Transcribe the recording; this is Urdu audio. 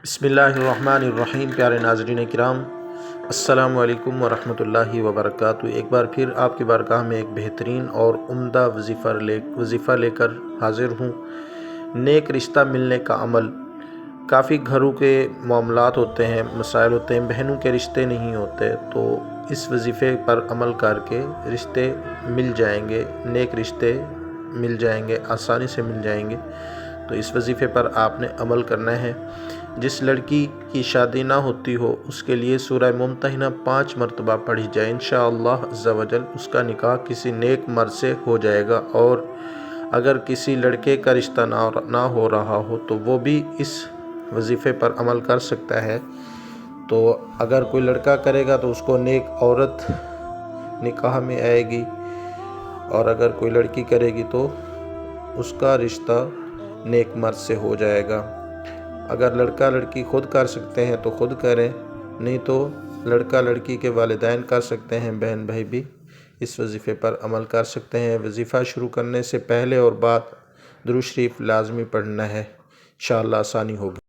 بسم اللہ الرحمن الرحیم۔ پیارے ناظرین کرام، السلام علیکم ورحمۃ اللہ وبرکاتہ۔ ایک بار پھر آپ کی بارگاہ میں ایک بہترین اور عمدہ وظیفہ لے کر حاضر ہوں۔ نیک رشتہ ملنے کا عمل۔ کافی گھروں کے معاملات ہوتے ہیں، مسائل ہوتے ہیں، بہنوں کے رشتے نہیں ہوتے، تو اس وظیفے پر عمل کر کے رشتے مل جائیں گے، نیک رشتے مل جائیں گے، آسانی سے مل جائیں گے۔ تو اس وظیفے پر آپ نے عمل کرنا ہے۔ جس لڑکی کی شادی نہ ہوتی ہو اس کے لیے سورہ ممتحنہ 5 مرتبہ پڑھی جائے، انشاءاللہ عز و جل اس کا نکاح کسی نیک مرد سے ہو جائے گا۔ اور اگر کسی لڑکے کا رشتہ نہ ہو رہا ہو تو وہ بھی اس وظیفے پر عمل کر سکتا ہے۔ تو اگر کوئی لڑکا کرے گا تو اس کو نیک عورت نکاح میں آئے گی، اور اگر کوئی لڑکی کرے گی تو اس کا رشتہ نیک مرد سے ہو جائے گا۔ اگر لڑکا لڑکی خود کر سکتے ہیں تو خود کریں، نہیں تو لڑکا لڑکی کے والدین کر سکتے ہیں، بہن بھائی بھی اس وظیفے پر عمل کر سکتے ہیں۔ وظیفہ شروع کرنے سے پہلے اور بعد درود شریف لازمی پڑھنا ہے، انشاءاللہ آسانی ہوگی۔